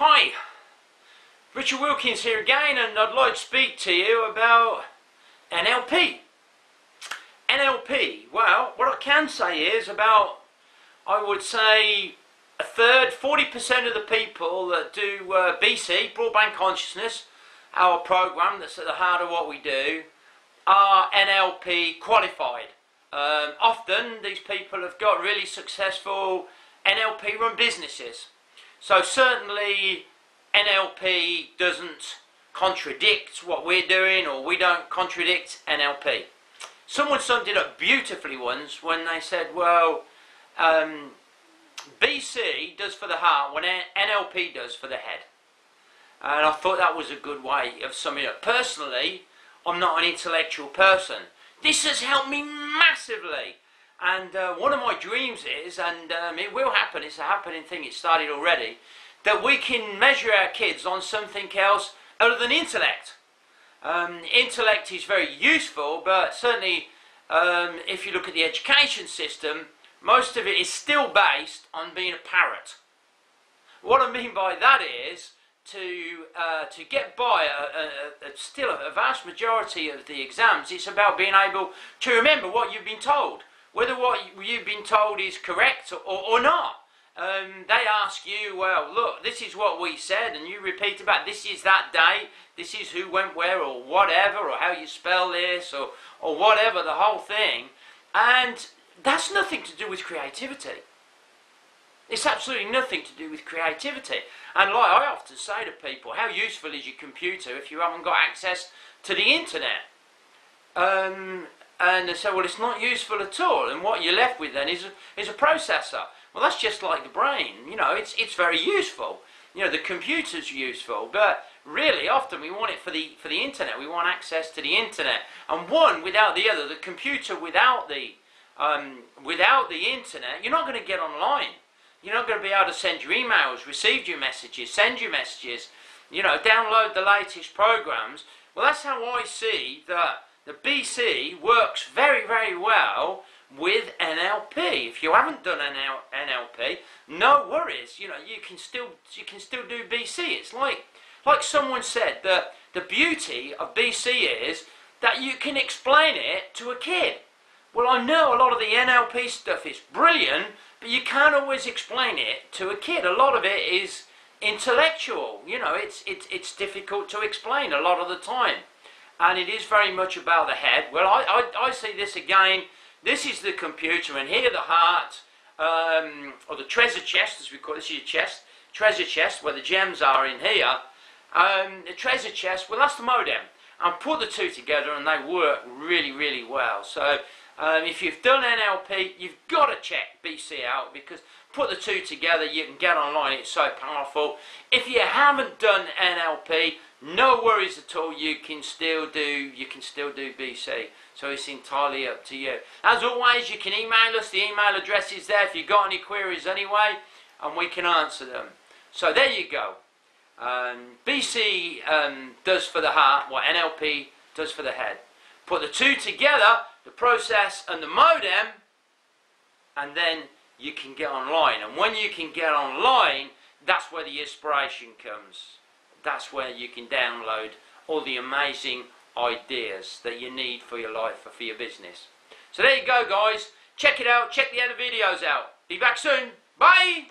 Hi, Richard Wilkins here again, and I'd like to speak to you about NLP. NLP, well, what I can say is about, I would say, a third, 40% of the people that do BC, Broadband Consciousness, our program that's at the heart of what we do, are NLP qualified. Often these people have got really successful NLP run businesses. So certainly NLP doesn't contradict what we're doing, or we don't contradict NLP. Someone summed it up beautifully once when they said, well, BC does for the heart what NLP does for the head. And I thought that was a good way of summing it up. Personally, I'm not an intellectual person. This has helped me massively. And one of my dreams is, and it will happen, it's a happening thing, it started already, that we can measure our kids on something else other than intellect. Intellect is very useful, but certainly if you look at the education system, most of it is still based on being a parrot. What I mean by that is, to get by still a vast majority of the exams, it's about being able to remember what you've been told. Whether what you've been told is correct or not. They ask you, well, look, this is what we said, and you repeat about this is that day, this is who went where, or whatever, or how you spell this, or whatever, the whole thing. And that's nothing to do with creativity. It's absolutely nothing to do with creativity. And like I often say to people, how useful is your computer if you haven't got access to the internet? And they say, well, it's not useful at all, and what you're left with then is a processor. Well, that's just like the brain, you know, it's very useful. You know, the computer's useful, but really often we want it for the internet. We want access to the internet, and one without the other. The computer without the internet, you're not going to get online. You're not going to be able to send your emails, receive your messages, send your messages, you know, download the latest programs. Well, that's how I see that the BC works very, very well with NLP. If you haven't done NLP, no worries. You know, you can still do BC. It's like someone said that the beauty of BC is that you can explain it to a kid. Well, I know a lot of the NLP stuff is brilliant, but you can't always explain it to a kid. A lot of it is intellectual. You know, it's difficult to explain a lot of the time. And it is very much about the head. Well, I see this again. This is the computer, and here the heart, or the treasure chest, as we call it. This is your chest, treasure chest, where the gems are in here. The treasure chest, well, that's the modem. And put the two together, and they work really, really well. So, if you've done NLP, you've got to check BC out, because put the two together, you can get online. It's so powerful. If you haven't done NLP, no worries at all. You can still do BC. So it's entirely up to you. As always, you can email us. The email address is there if you've got any queries anyway, and we can answer them. So there you go. BC does for the heart what NLP does for the head. Put the two together, the process and the modem, and then you can get online. And when you can get online, that's where the inspiration comes. That's where you can download all the amazing ideas that you need for your life or for your business. So there you go, guys. Check it out. Check the other videos out. Be back soon. Bye.